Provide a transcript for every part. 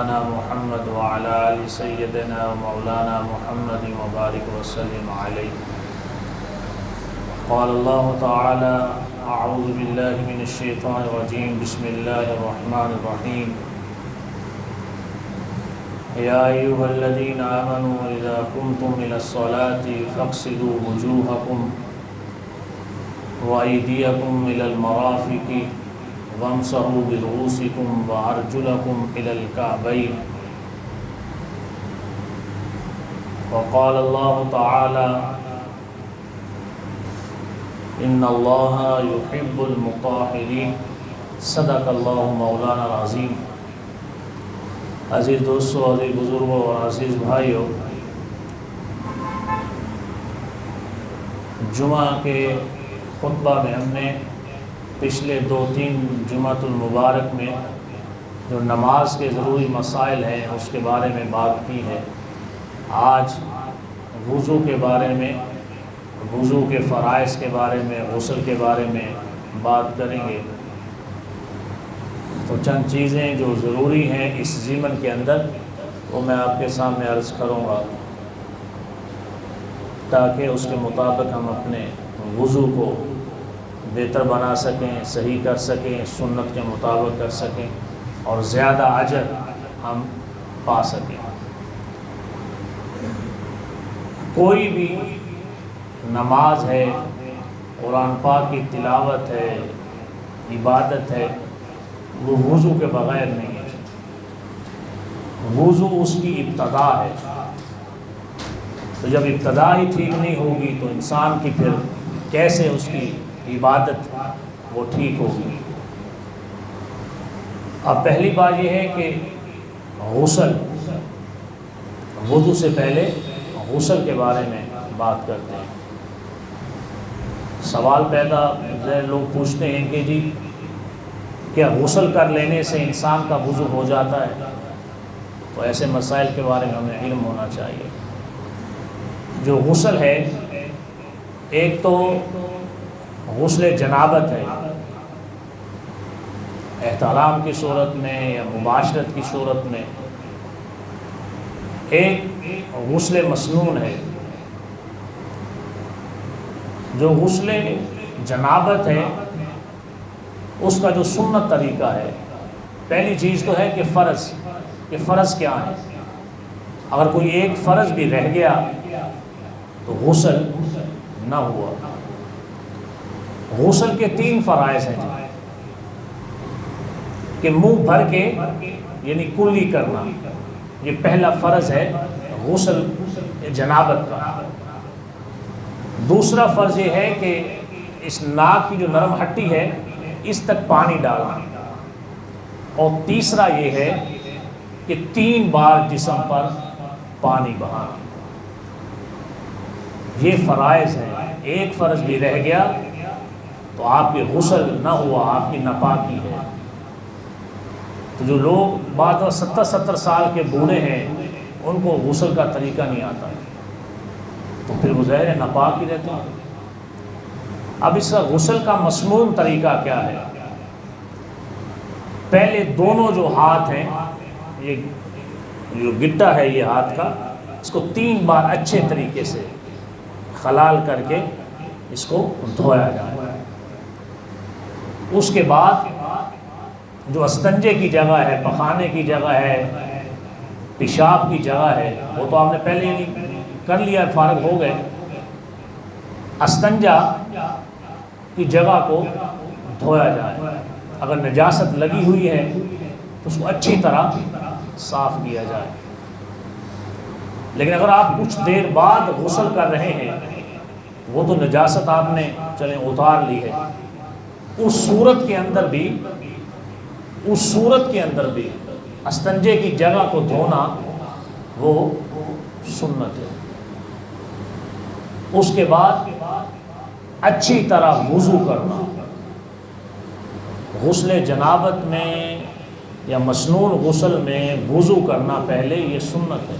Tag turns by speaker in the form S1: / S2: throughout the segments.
S1: محمد وعلى آل سيدنا ومولانا محمد وبارك وسلم عليه قال الله تعالى أعوذ بالله من الشيطان الرجيم بسم الله الرحمن الرحيم يا أيها الذين آمنوا إذا قمتم إلى الصلاة فاغسلوا وجوهكم وأيديكم إلى المرافق وامسحوا برؤوسكم وأرجلكم إلى الكعبين وقال الله تعالى إن الله يحب المطهرين صدق الله مولانا العظیم۔ عزیز دوستو، عزیز بزرگوں اور عزیز بھائیوں، جمعہ کے خطبہ میں ہم نے پچھلے 2-3 جمعۃ المبارک میں جو نماز کے ضروری مسائل ہیں اس کے بارے میں بات کی ہے۔ آج وضو کے بارے میں، وضو کے فرائض کے بارے میں، غسل کے بارے میں بات کریں گے۔ تو چند چیزیں جو ضروری ہیں اس ضمن کے اندر وہ میں آپ کے سامنے عرض کروں گا تاکہ اس کے مطابق ہم اپنے وضو کو بہتر بنا سکیں، صحیح کر سکیں، سنت کے مطابق کر سکیں اور زیادہ اجر ہم پا سکیں۔ کوئی بھی نماز ہے، قرآن پاک کی تلاوت ہے، عبادت ہے، وہ وضو کے بغیر نہیں ہے۔ وضو اس کی ابتدا ہے، تو جب ابتدا ہی ٹھیک نہیں ہوگی تو انسان کی پھر کیسے اس کی عبادت وہ ٹھیک ہوگی۔ اب پہلی بات یہ ہے کہ غسل، وضو سے پہلے غسل کے بارے میں بات کرتے ہیں۔ سوال پیدا لوگ پوچھتے ہیں کہ جی کیا غسل کر لینے سے انسان کا وضو ہو جاتا ہے؟ تو ایسے مسائل کے بارے میں ہمیں علم ہونا چاہیے۔ جو غسل ہے، ایک تو غسل جنابت ہے، احترام کی صورت میں یا مباشرت کی صورت میں۔ ایک غسل مسنون ہے۔ جو غسل جنابت ہے اس کا جو سنت طریقہ ہے، پہلی چیز تو ہے کہ فرض کیا ہے۔ اگر کوئی ایک فرض بھی رہ گیا تو غسل نہ ہوا۔ غسل کے 3 فرائض ہیں کہ منہ بھر کے یعنی کلی کرنا، یہ پہلا فرض ہے غسل جنابت کا۔ دوسرا فرض یہ ہے کہ اس ناک کی جو نرم ہڈی ہے اس تک پانی ڈالنا، اور تیسرا یہ ہے کہ 3 بار جسم پر پانی بہانا۔ یہ فرائض ہیں۔ ایک فرض بھی رہ گیا تو آپ کی غسل نہ ہوا، آپ کی ناپاکی ہے۔ تو جو لوگ بعض 70 سال کے بوڑھے ہیں ان کو غسل کا طریقہ نہیں آتا ہے تو پھر وہ ظاہر ہے ناپاک ہی رہتے ہیں۔ اب اس کا غسل کا مسنون طریقہ کیا ہے؟ پہلے دونوں جو ہاتھ ہیں، یہ جو گٹا ہے یہ ہاتھ کا، اس کو 3 بار اچھے طریقے سے خلال کر کے اس کو دھویا جائے۔ اس کے بعد جو استنجے کی جگہ ہے، پخانے کی جگہ ہے، پیشاب کی جگہ ہے، وہ تو آپ نے پہلے ہی کر لیا، فارغ ہو گئے۔ استنجا کی جگہ کو دھویا جائے۔ اگر نجاست لگی ہوئی ہے تو اس کو اچھی طرح صاف کیا جائے۔ لیکن اگر آپ کچھ دیر بعد غسل کر رہے ہیں، وہ تو نجاست آپ نے چلیں اتار لی ہے، اس صورت کے اندر بھی استنجے کی جگہ کو دھونا وہ سنت ہے۔ اس کے بعد اچھی طرح وضو کرنا۔ غسل جنابت میں یا مسنون غسل میں وضو کرنا پہلے یہ سنت ہے۔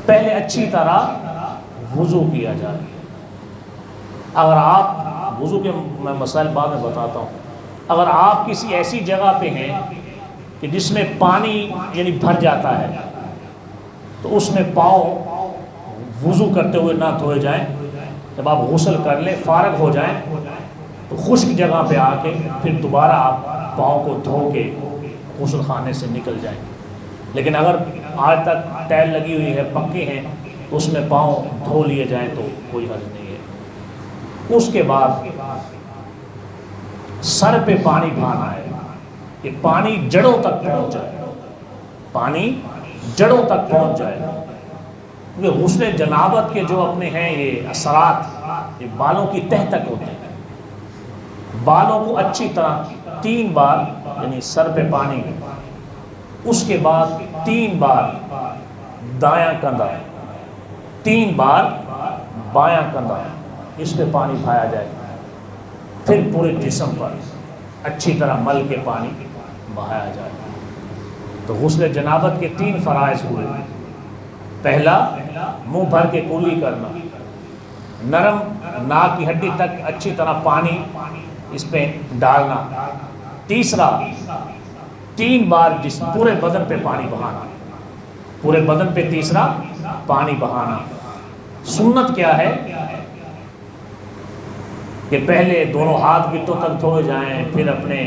S1: پہلے اچھی طرح وضو کیا جائے۔ اگر آپ وضو کے میں مسائل بعد میں بتاتا ہوں، اگر آپ کسی ایسی جگہ پہ ہیں کہ جس میں پانی یعنی بھر جاتا ہے تو اس میں پاؤں وضو کرتے ہوئے نہ دھوئے جائیں. جب آپ غسل کر لیں فارغ ہو جائیں تو خشک جگہ پہ آ کے پھر دوبارہ آپ پاؤں کو دھو کے غسل خانے سے نکل جائیں. لیکن اگر آج تک ٹائل لگی ہوئی ہے پکے ہیں تو اس میں پاؤں دھو لیے جائیں تو کوئی حرج نہیں ہے. اس کے بعد سر پہ پانی بہانا ہے کہ پانی جڑوں تک پہنچ جائے, پانی جڑوں تک پہنچ جائے. کیونکہ غسل جنابت کے جو اپنے ہیں یہ اثرات یہ بالوں کی تہ تک ہوتے ہیں. بالوں کو اچھی طرح 3 بار یعنی سر پہ پانی, اس کے بعد 3 بار دایاں کندھا, 3 بار بایاں کندھا, اس پہ پانی بہایا جائے. پھر پورے جسم پر اچھی طرح مل کے پانی بہایا جائے. تو غسل جنابت کے 3 فرائض ہوئے. پہلا, منہ بھر کے کلی کرنا, نرم ناک کی ہڈی تک اچھی طرح پانی اس پہ ڈالنا. تیسرا, 3 بار جس پورے بدن پہ پانی بہانا, پورے بدن پہ تیسرا پانی بہانا. سنت کیا ہے کہ پہلے دونوں ہاتھ گٹوں تک دھوئے جائیں, پھر اپنے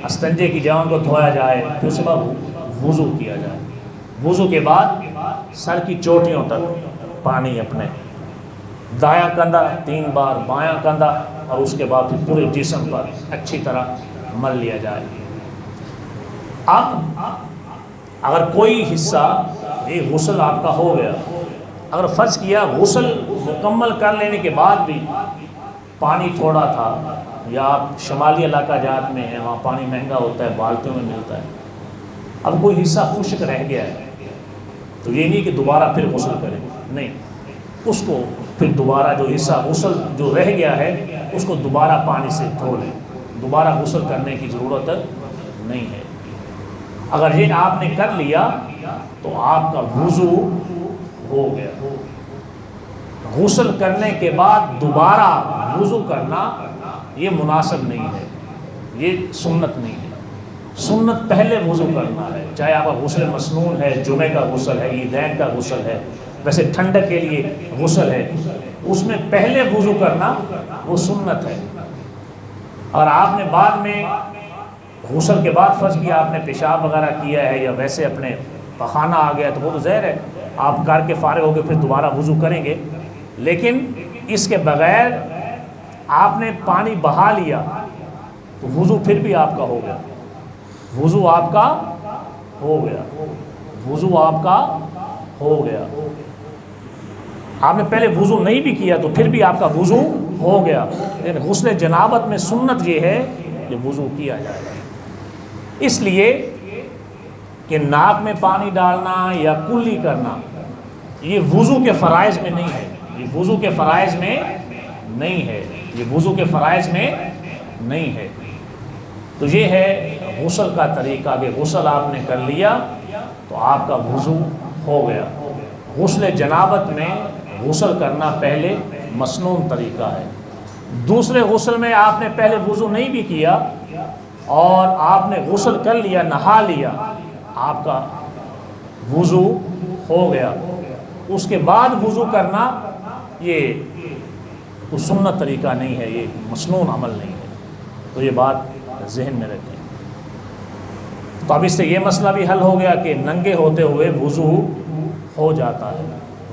S1: استنجے کی جگہ کو دھویا جائے, پھر اس کے بعد وضو کیا جائے. وضو کے بعد سر کی چوٹیوں تک پانی اپنے, دایاں کندھا 3 بار, بایاں کندھا, اور اس کے بعد پھر پورے جسم پر اچھی طرح مل لیا جائے. اب اگر کوئی حصہ یہ غسل آپ کا ہو گیا, اگر فرض کیا غسل مکمل کر لینے کے بعد بھی پانی تھوڑا تھا, یا آپ شمالی علاقہ جات میں ہیں وہاں پانی مہنگا ہوتا ہے, بالٹیوں میں ملتا ہے, اب کوئی حصہ خشک رہ گیا ہے تو یہ نہیں کہ دوبارہ پھر غسل کریں, نہیں, اس کو پھر دوبارہ جو حصہ غسل جو رہ گیا ہے اس کو دوبارہ پانی سے دھو لیں, دوبارہ غسل کرنے کی ضرورت نہیں ہے. اگر یہ آپ نے کر لیا تو آپ کا وضو ہو گیا. غسل کرنے کے بعد دوبارہ وضو کرنا یہ مناسب نہیں ہے, یہ سنت نہیں ہے. سنت پہلے وضو کرنا ہے, چاہے آپ کا غسل مسنون ہے, جمعہ کا غسل ہے, عیدین کا غسل ہے, ویسے ٹھنڈک کے لیے غسل ہے, اس میں پہلے وضو کرنا وہ سنت ہے. اور آپ نے بعد میں غسل کے بعد فرض کیا آپ نے پیشاب وغیرہ کیا ہے یا ویسے اپنے پخانہ آ گیا تو وہ تو ظاہر ہے آپ کر کے فارغ ہو کے پھر دوبارہ وضو کریں گے. لیکن اس کے بغیر آپ نے پانی بہا لیا تو وضو پھر بھی آپ کا ہو گیا, وضو آپ کا ہو گیا, وضو آپ کا ہو گیا. آپ نے پہلے وضو نہیں بھی کیا تو پھر بھی آپ کا وضو ہو گیا. لیکن غسل جنابت میں سنت یہ ہے کہ وضو کیا جائے. اس لیے کہ ناک میں پانی ڈالنا یا کلی کرنا یہ وضو کے فرائض میں نہیں ہے, یہ وضو کے فرائض میں نہیں ہے, یہ وضو کے فرائض میں نہیں ہے. تو یہ ہے غسل کا طریقہ کہ غسل آپ نے کر لیا تو آپ کا وضو ہو گیا. غسل جنابت میں غسل کرنا پہلے مسنون طریقہ ہے. دوسرے غسل میں آپ نے پہلے وضو نہیں بھی کیا اور آپ نے غسل کر لیا, نہا لیا, آپ کا وضو ہو گیا. اس کے بعد وضو کرنا یہ کوئی سنت طریقہ نہیں ہے, یہ مسنون عمل نہیں ہے. تو یہ بات ذہن میں رکھیں. تو اب اس سے یہ مسئلہ بھی حل ہو گیا کہ ننگے ہوتے ہوئے وضو ہو جاتا ہے.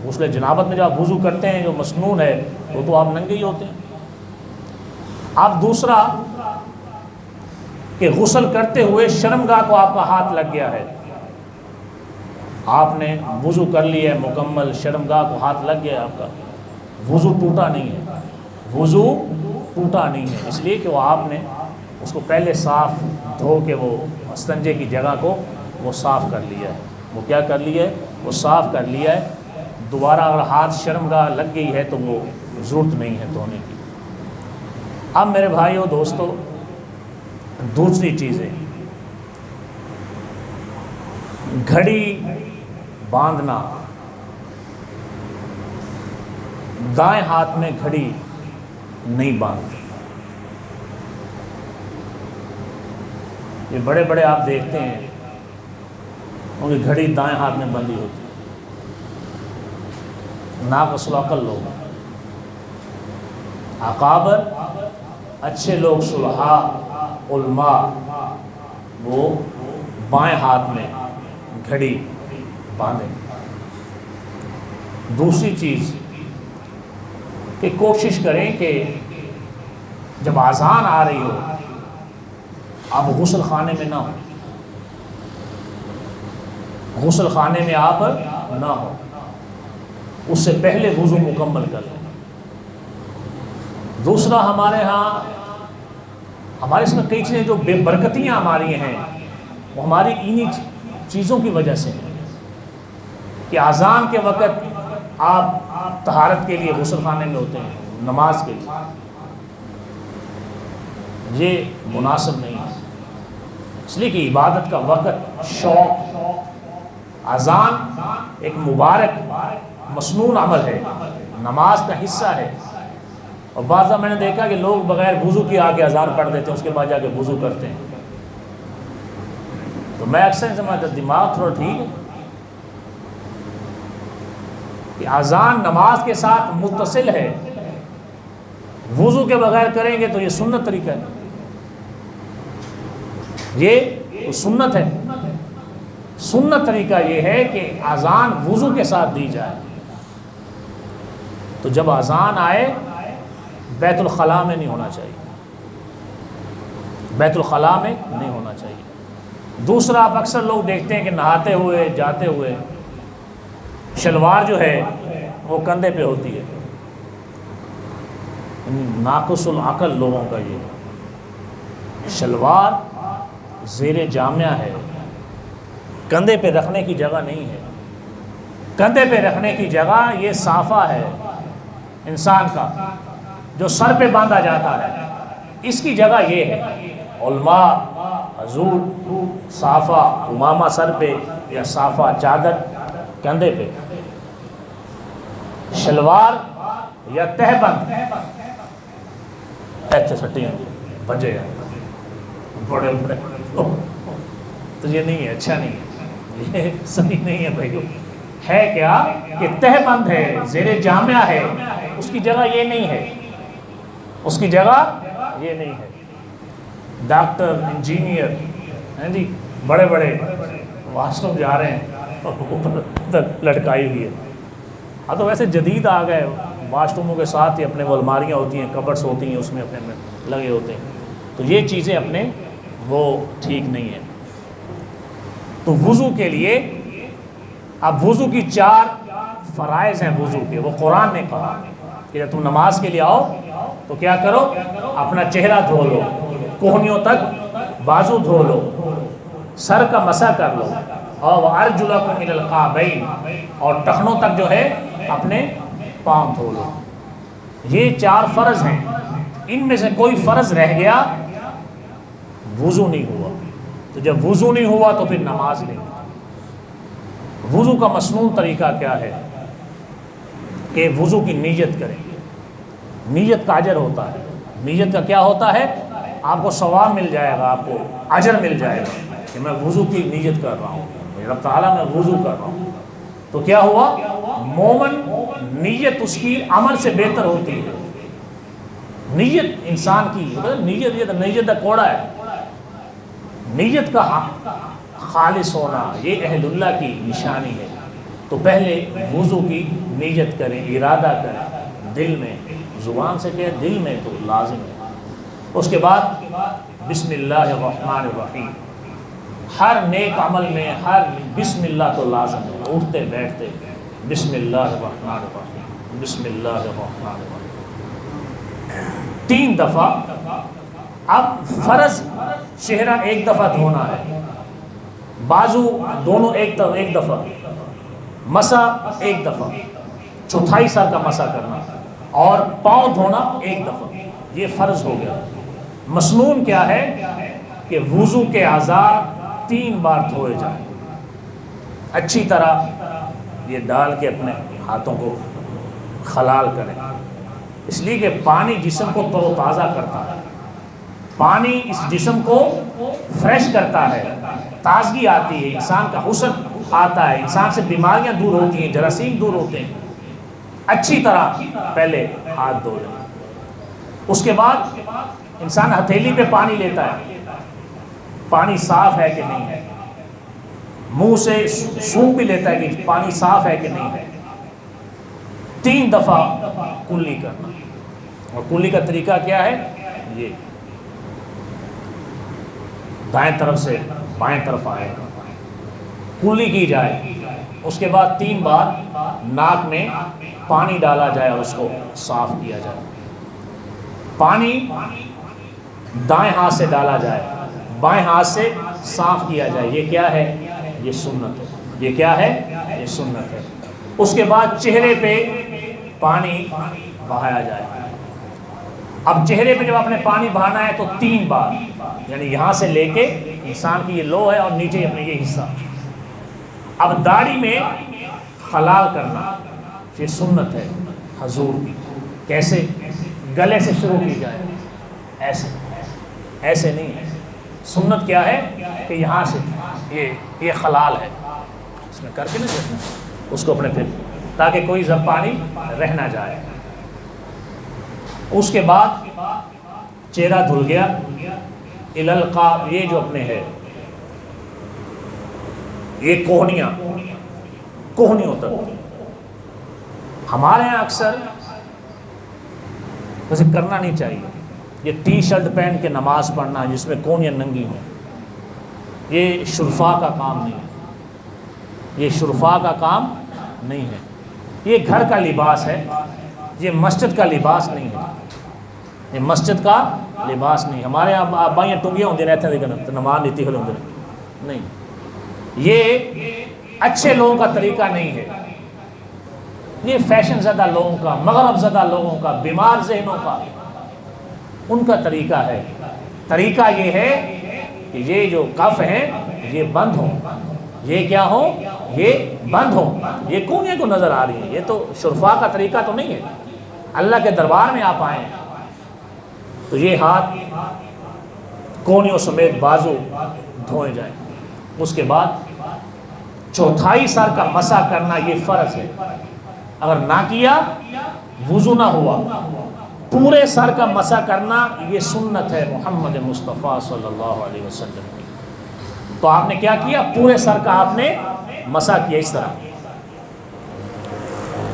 S1: غسل جنابت میں جو آپ وضو کرتے ہیں جو مسنون ہے وہ تو آپ ننگے ہی ہوتے ہیں. اب دوسرا کہ غسل کرتے ہوئے شرمگاہ کو آپ کا ہاتھ لگ گیا ہے, آپ نے وضو کر لیا ہے مکمل, شرمگاہ کو ہاتھ لگ گیا ہے, آپ کا وضو ٹوٹا نہیں ہے, وضو ٹوٹا نہیں ہے, اس لیے کہ وہ آپ نے اس کو پہلے صاف دھو کے وہ استنجے کی جگہ کو وہ صاف کر لیا ہے. وہ کیا کر لیا ہے, وہ صاف کر لیا ہے. دوبارہ اگر ہاتھ شرمگاہ لگ گئی ہے تو وہ ضرورت نہیں ہے دھونے کی. اب میرے بھائیوں دوستو دوسری چیزیں, گھڑی باندھنا, دائیں ہاتھ میں گھڑی نہیں باندھتے. یہ بڑے بڑے آپ دیکھتے ہیں ان کی گھڑی دائیں ہاتھ میں بندھی ہوتی ہے، ناقص العقل لوگ، اکابر اچھے لوگ، صلحاء علماء، وہ بائیں ہاتھ میں گھڑی باندھیں۔ دوسری چیز کہ کوشش کریں کہ جب اذان آ رہی ہو آپ غسل خانے میں نہ ہو، غسل خانے میں آپ نہ ہو، اس سے پہلے وضو مکمل کر لیں۔ دوسرا ہمارے اس میں کئی چیزیں جو بے برکتیاں ہماری ہیں وہ ہماری انہی چیزوں کی وجہ سے ہیں کہ اذان کے وقت آپ طہارت کے لیے غسل خانے میں ہوتے ہیں نماز کے لیے، یہ مناسب نہیں ہے، اس لیے کہ عبادت کا وقت، شوق، اذان ایک مبارک مسنون عمل ہے، نماز کا حصہ ہے، اور بعض میں نے دیکھا کہ لوگ بغیر وضو کے آگے اذان پڑھ دیتے ہیں، اس کے بعد جا کے وضو کرتے ہیں، تو میں اکثر سمجھتا دماغ تھوڑا ٹھیک ہے کہ اذان نماز کے ساتھ متصل ہے، وضو کے بغیر کریں گے تو یہ سنت طریقہ ہے، یہ سنت ہے، سنت طریقہ یہ ہے کہ اذان وضو کے ساتھ دی جائے۔ تو جب اذان آئے بیت الخلاء میں نہیں ہونا چاہیے، بیت الخلاء میں نہیں ہونا چاہیے۔ دوسرا، آپ اکثر لوگ دیکھتے ہیں کہ نہاتے ہوئے جاتے ہوئے شلوار جو ہے وہ کندھے پہ ہوتی ہے، ناقص العقل لوگوں کا یہ شلوار زیر جامعہ ہے، کندھے پہ رکھنے کی جگہ نہیں ہے، کندھے پہ رکھنے کی جگہ یہ صافہ ہے انسان کا جو سر پہ باندھا جاتا ہے، اس کی جگہ یہ ہے۔ علماء، حضور صافہ امامہ سر پہ یا صافہ چادر کندھے پہ، شلوار یا تہبند ایسے سٹی ہیں بجے بڑے بڑے، تو یہ نہیں ہے، اچھا نہیں ہے، یہ صحیح نہیں ہے بھائیو۔ ہے کیا کہ تہبند ہے، زیر جامعہ ہے، اس کی جگہ یہ نہیں ہے، اس کی جگہ یہ نہیں ہے۔ ڈاکٹر، انجینئر ہیں جی، بڑے بڑے واش روم جا رہے ہیں اور اوپر لٹکائی ہوئی ہے، ہاں تو ویسے جدید آ گئے، واش روموں کے ساتھ ہی اپنے وہ الماریاں ہوتی ہیں، کبرٹس ہوتی ہیں، اس میں اپنے میں لگے ہوتے ہیں، تو یہ چیزیں اپنے وہ ٹھیک نہیں ہیں۔ تو وضو کے لیے اب وضو کی 4 فرائض ہیں وضو کے، وہ قرآن نے کہا کہ جب تم نماز کے لیے آؤ تو کیا کرو، اپنا چہرہ دھو لو، کوہنیوں تک بازو دھو لو، سر کا مسح کر لو، اور وَأَرْجُلَكُمْ إِلَى الْكَعْبَيْنِ، اور ٹخنوں تک جو ہے اپنے پاؤں دھو لو۔ یہ 4 فرض ہیں، ان میں سے کوئی فرض رہ گیا وضو نہیں ہوا، تو جب وضو نہیں ہوا تو پھر نماز نہیں ہوئی۔ وضو کا مسنون طریقہ کیا ہے کہ وضو کی نیت کریں، نیت کا اجر ہوتا ہے۔ نیت کا کیا ہوتا ہے؟ آپ کو ثواب مل جائے گا، آپ کو اجر مل جائے گا کہ میں وضو کی نیت کر رہا ہوں، رب تعالیٰ میں وضو کر رہا ہوں۔ تو کیا ہوا؟ مومن نیت اس کی عمل سے بہتر ہوتی ہے۔ نیت انسان کی نیت کا کوڑا ہے، نیت کا خالص ہونا یہ اہل اللہ کی نشانی ہے۔ تو پہلے وضو کی نیت کریں، ارادہ کریں دل میں، زبان سے کہیں دل میں تو لازم ہے۔ اس کے بعد بسم اللہ الرحمن الرحیم، ہر نیک عمل میں ہر بسم اللہ تو لازم ہے، اٹھتے بیٹھتے بسم اللہ الرحمن الرحیم، بسم اللہ الرحمن الرحیم 3 دفعہ۔ اب فرض چہرہ 1 دفعہ دھونا ہے، بازو دونوں ایک دفعہ، مسح 1 دفعہ، چوتھائی سر کا مسح کرنا، اور پاؤں دھونا 1 دفعہ، یہ فرض ہو گیا۔ مسنون کیا ہے کہ وضو کے اعضاء 3 بار دھوئے جائیں، اچھی طرح یہ ڈال کے اپنے ہاتھوں کو خلال کریں، اس لیے کہ پانی جسم کو تر و تازہ کرتا ہے، پانی اس جسم کو فریش کرتا ہے، تازگی آتی ہے، انسان کا حسن آتا ہے، انسان سے بیماریاں دور ہوتی ہیں، جراثیم دور ہوتے ہیں، اچھی طرح پہلے ہاتھ دھو لیں۔ اس کے بعد انسان ہتھیلی پہ پانی لیتا ہے، پانی صاف ہے کہ نہیں ہے، منہ سے سونگھ بھی لیتا ہے کہ پانی صاف ہے کہ نہیں ہے۔ 3 دفعہ کلی کرنا، اور کلی کا طریقہ کیا ہے؟ یہ دائیں طرف سے بائیں طرف آئے گا، کلی کی جائے۔ اس کے بعد 3 بار ناک میں پانی ڈالا جائے اور اس کو صاف کیا جائے۔ پانی دائیں ہاتھ سے ڈالا جائے، بائیں ہاتھ سے صاف کیا جائے۔ یہ کیا ہے؟ یہ سنت ہے۔ یہ کیا ہے؟ یہ سنت ہے۔ اس کے بعد چہرے پہ پانی بہایا جائے۔ اب چہرے پہ جب آپ نے پانی بہانا ہے تو 3 بار، یعنی یہاں سے لے کے انسان کی یہ لو ہے اور نیچے اپنے یہ حصہ۔ اب داڑھی میں خلال کرنا، یہ سنت ہے حضور کی۔ کیسے؟ گلے سے شروع کی جائے، ایسے ایسے نہیں ہے۔ سنت کیا ہے کہ یہاں سے یہ خلال ہے، اس میں کر کے نہیں اس کو اپنے پھر، تاکہ کوئی جب پانی رہ نہ جائے۔ اس کے بعد چہرہ دھل گیا، الالقاب، یہ جو اپنے ہے یہ کوہنیوں تک۔ ہمارے یہاں اکثر ویسے کرنا نہیں چاہیے، یہ ٹی شرٹ پہن کے نماز پڑھنا جس میں کونیاں ننگی ہوں، یہ شرفاء کا کام نہیں ہے، یہ شرفاء کا کام نہیں ہے، یہ گھر کا لباس ہے، یہ مسجد کا لباس نہیں ہے، یہ مسجد کا لباس نہیں۔ ہمارے یہاں آبائیاں ٹنگیاں ہوندی رہتے ہیں لیکن نماز نیتی ہوندی نہیں، یہ اچھے لوگوں کا طریقہ نہیں ہے، یہ فیشن زدہ لوگوں کا، مغرب زدہ لوگوں کا، بیمار ذہنوں کا، ان کا طریقہ ہے۔ طریقہ یہ ہے کہ یہ جو کف ہیں یہ بند ہوں، یہ کیا ہو؟ یہ بند ہوں۔ یہ کونیاں کو نظر آ رہی ہیں، یہ تو شرفاء کا طریقہ تو نہیں ہے۔ اللہ کے دربار میں آپ آئیں تو یہ ہاتھ کونیوں سمیت بازو دھوئے جائیں۔ اس کے بعد چوتھائی سر کا مسح کرنا یہ فرض ہے، اگر نہ کیا وضو نہ ہوا۔ پورے سر کا مسح کرنا یہ سنت ہے محمد مصطفیٰ صلی اللہ علیہ وسلم کی۔ تو آپ نے کیا کیا؟ پورے سر کا آپ نے مسح کیا اس طرح۔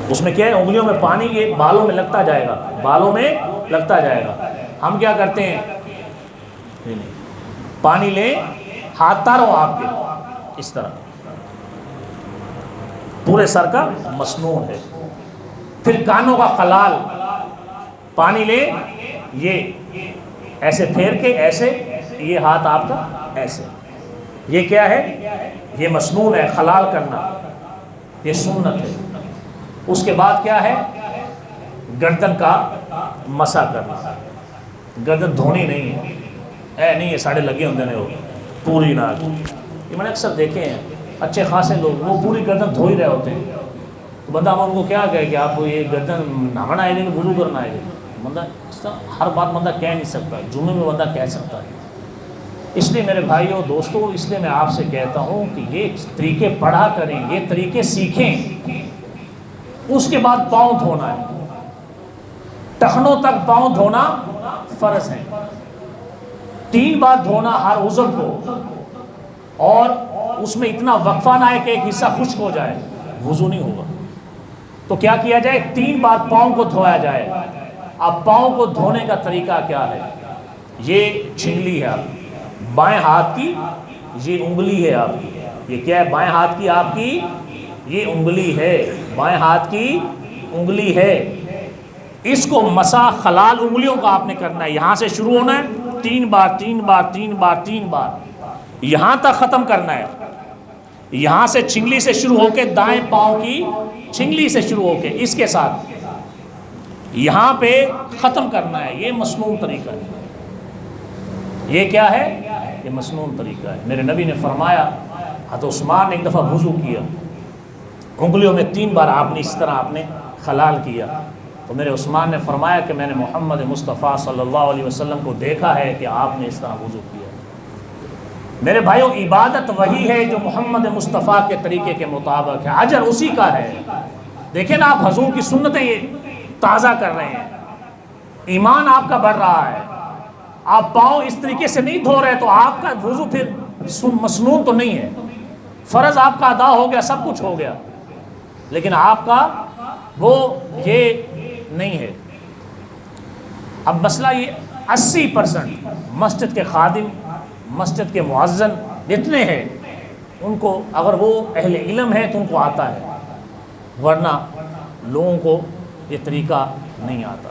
S1: اس میں کیا ہے؟ انگلیوں میں پانی یہ بالوں میں لگتا جائے گا، بالوں میں لگتا جائے گا۔ ہم کیا کرتے ہیں؟ پانی لیں، ہاتھ تارو آپ کے اس طرح، پورے سر کا مسنون ہے۔ پھر کانوں کا خلال، پانی لے، یہ ایسے پھیر کے ایسے، یہ ہاتھ آپ کا ایسے، یہ کیا ہے؟ یہ مسنون ہے، خلال کرنا، یہ سنت ہے۔ اس کے بعد کیا ہے؟ گردن کا مسح کرنا۔ گردن دھونی نہیں ہے، نہیں یہ ساڑھے لگے ہوندے نے، وہ پوری نہ، یہ میں نے اکثر دیکھے ہیں اچھے خاصے لوگ وہ پوری گردن دھو ہی رہے ہوتے ہیں، تو بندہ ہم ان کو کیا کہے کہ آپ یہ گردن نہانا آئے گا کہ وضو کرنا آئے گا؟ بندہ ہر بات بندہ کہہ نہیں سکتا، جمعے میں بندہ کہہ سکتا ہے۔ اس لیے میرے بھائیوں دوستوں، اس لیے میں آپ سے کہتا ہوں کہ یہ طریقے پڑھا کریں، یہ طریقے سیکھیں۔ اس کے بعد پاؤں دھونا ہے، ٹخنوں تک پاؤں دھونا فرض ہے۔ 3 بار دھونا ہر عضو کو، اور اس میں اتنا وقفہ نہ ہے کہ ایک حصہ خشک ہو جائے، وضو نہیں ہوگا۔ تو کیا کیا جائے؟ 3 بار پاؤں کو دھویا جائے۔ اب پاؤں کو دھونے کا طریقہ کیا ہے؟ یہ چھنگلی ہے آپ کی بائیں ہاتھ کی، یہ انگلی ہے آپ کی، یہ کیا ہے؟ بائیں ہاتھ کی آپ کی یہ انگلی ہے، بائیں ہاتھ کی انگلی ہے۔ اس کو مسح خلال انگلیوں کا آپ نے کرنا ہے، یہاں سے شروع ہونا ہے، 3 بار 3 بار 3 بار 3 بار یہاں تک ختم کرنا ہے۔ یہاں سے چھنگلی سے شروع ہو کے دائیں پاؤں کی چھنگلی سے شروع ہو کے اس کے ساتھ یہاں پہ ختم کرنا ہے۔ یہ مسنون طریقہ ہے۔ یہ کیا ہے؟ یہ مسنون طریقہ ہے۔ میرے نبی نے فرمایا، حضرت عثمان نے ایک دفعہ وضو کیا، انگلیوں میں 3 بار آپ نے اس طرح آپ نے خلال کیا، تو میرے عثمان نے فرمایا کہ میں نے محمد مصطفیٰ صلی اللہ علیہ وسلم کو دیکھا ہے کہ آپ نے اس طرح وضو کیا۔ میرے بھائیوں عبادت وہی ہے جو محمد مصطفیٰ کے طریقے کے مطابق ہے، اجر اسی کا ہے۔ دیکھیں نا آپ حضور کی سنتیں یہ تازہ کر رہے ہیں، ایمان آپ کا بڑھ رہا ہے، آپ پاؤں اس طریقے سے نہیں دھو رہے تو آپ کا وضو پھر مسنون تو نہیں ہے، فرض آپ کا ادا ہو گیا، سب کچھ ہو گیا، لیکن آپ کا وہ یہ نہیں ہے۔ اب مسئلہ یہ 80% مسجد کے خادم، مسجد کے مؤذن جتنے ہیں ان کو اگر وہ اہل علم ہے تو ان کو آتا ہے، ورنہ لوگوں کو یہ طریقہ نہیں آتا۔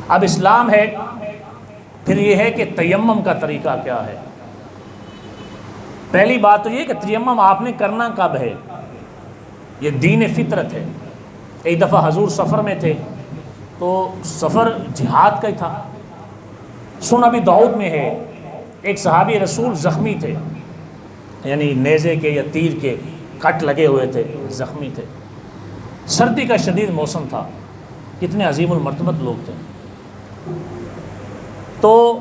S1: اب اسلام ہے، پھر یہ ہے کہ تیمم کا طریقہ کیا ہے۔ پہلی بات تو یہ کہ تیمم آپ نے کرنا کب ہے، یہ دین فطرت ہے۔ ایک دفعہ حضور سفر میں تھے تو سفر جہاد کا ہی تھا۔ سنن ابی داؤد میں ہے ایک صحابی رسول زخمی تھے، یعنی نیزے کے یا تیر کے کٹ لگے ہوئے تھے، زخمی تھے، سردی کا شدید موسم تھا، کتنے عظیم المرتبت لوگ تھے۔ تو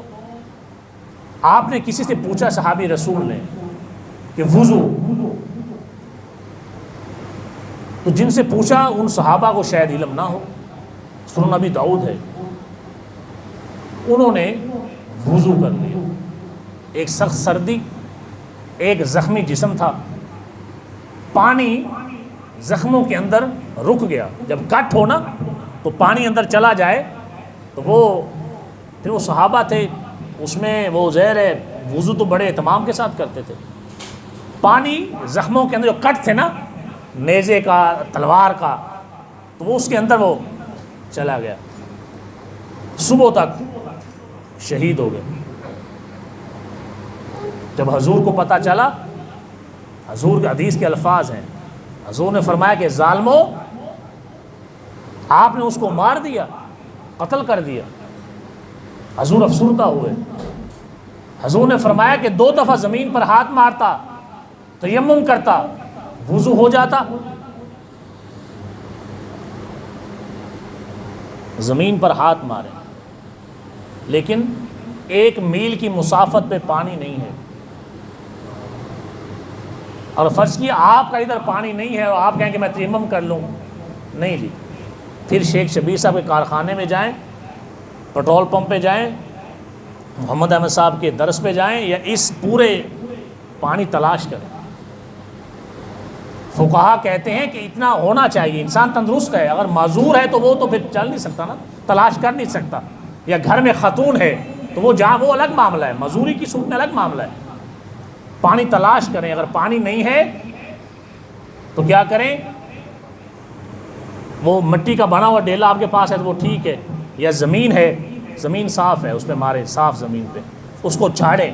S1: آپ نے کسی سے پوچھا صحابی رسول نے کہ وضو، تو جن سے پوچھا ان صحابہ کو شاید علم نہ ہو، سنن ابی داؤد ہے، انہوں نے وضو کر لیا۔ ایک سخت سردی، ایک زخمی جسم تھا، پانی زخموں کے اندر رک گیا، جب کٹ ہو نا تو پانی اندر چلا جائے تو وہ پھر وہ صحابہ تھے اس میں وہ زہر ہے، وضو تو بڑے اہتمام کے ساتھ کرتے تھے، پانی زخموں کے اندر جو کٹ تھے نا نیزے کا تلوار کا، تو وہ اس کے اندر وہ چلا گیا، صبح تک شہید ہو گئے۔ جب حضور کو پتہ چلا، حضور کے حدیث کے الفاظ ہیں، حضور نے فرمایا کہ ظالمو، آپ نے اس کو مار دیا، قتل کر دیا۔ حضور افسردہ ہوئے، حضور نے فرمایا کہ 2 دفعہ زمین پر ہاتھ مارتا، تیمم کرتا، وضو ہو جاتا۔ زمین پر ہاتھ مارے، لیکن 1 میل کی مسافت پہ پانی نہیں ہے، اور فرض کیا آپ کا ادھر پانی نہیں ہے اور آپ کہیں کہ میں تیمم کر لوں، نہیں جی، پھر شیخ شبیر صاحب کے کارخانے میں جائیں، پٹرول پمپ پہ جائیں، محمد احمد صاحب کے درس پہ جائیں، یا اس پورے پانی تلاش کریں۔ فقہا کہتے ہیں کہ اتنا ہونا چاہیے، انسان تندرست ہے، اگر معذور ہے تو وہ تو پھر چل نہیں سکتا نا، تلاش کر نہیں سکتا، یا گھر میں خاتون ہے تو وہ جہاں وہ الگ معاملہ ہے، معذوری کی صورت میں الگ معاملہ ہے، پانی تلاش کریں۔ اگر پانی نہیں ہے تو کیا کریں، وہ مٹی کا بنا ہوا ڈیلا آپ کے پاس ہے تو وہ ٹھیک ہے، یا زمین ہے، زمین صاف ہے، اس پہ مارے، صاف زمین پہ اس کو جھاڑیں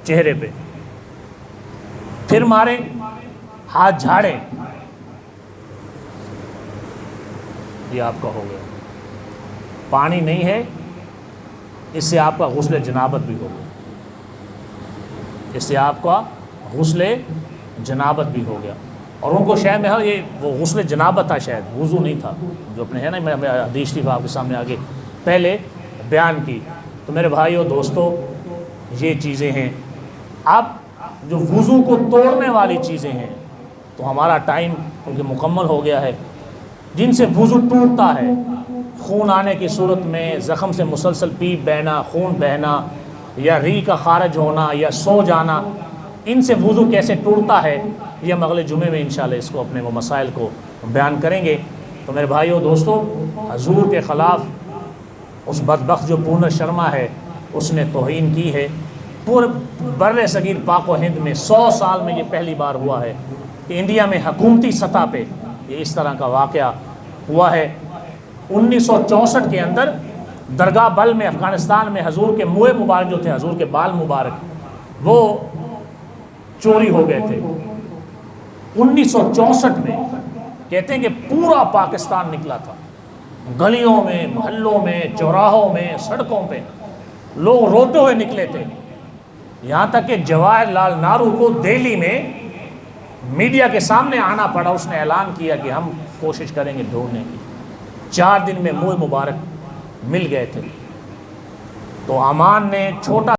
S1: چہرے پہ، پھر مارے، ہاتھ جھاڑیں، یہ آپ کا ہو گیا۔ پانی نہیں ہے، اس سے آپ کا غسل جنابت بھی ہو گیا، اس سے آپ کا غسل جنابت بھی ہو گیا۔ اور ان کو شاید میں یہ وہ غسل جنابت تھا، شاید وضو نہیں تھا، جو اپنے ہے نا، میں حدیث شریف آپ کے سامنے آگے پہلے بیان کی۔ تو میرے بھائیو دوستو، یہ چیزیں ہیں۔ اب جو وضو کو توڑنے والی چیزیں ہیں تو ہمارا ٹائم کیونکہ مکمل ہو گیا ہے۔ جن سے وضو ٹوٹتا ہے، خون آنے کی صورت میں، زخم سے مسلسل پیپ بہنا، خون بہنا، یا ری کا خارج ہونا، یا سو جانا، ان سے وضو کیسے ٹوٹتا ہے، یہ ہم اگلے جمعے میں انشاءاللہ اس کو اپنے وہ مسائل کو بیان کریں گے۔ تو میرے بھائیو دوستو، حضور کے خلاف اس بدبخت جو پورن شرما ہے اس نے توہین کی ہے۔ پورے بر صغیر پاک و ہند میں 100 سال میں یہ پہلی بار ہوا ہے کہ انڈیا میں حکومتی سطح پہ یہ اس طرح کا واقعہ ہوا ہے۔ 1964 کے اندر درگاہ بل میں، افغانستان میں، حضور کے منہ مبارک جو تھے، حضور کے بال مبارک، وہ چوری ہو گئے تھے 1964 میں۔ کہتے ہیں کہ پورا پاکستان نکلا تھا، گلیوں میں، محلوں میں، چوراہوں میں، سڑکوں پہ لوگ روتے ہوئے نکلے تھے، یہاں تک کہ جواہر لال نہرو کو دہلی میں میڈیا کے سامنے آنا پڑا، اس نے اعلان کیا کہ ہم کوشش کریں گے ڈھونڈنے کی۔ 4 دن میں منہ مبارک مل گئے تھے۔ تو امان نے چھوٹا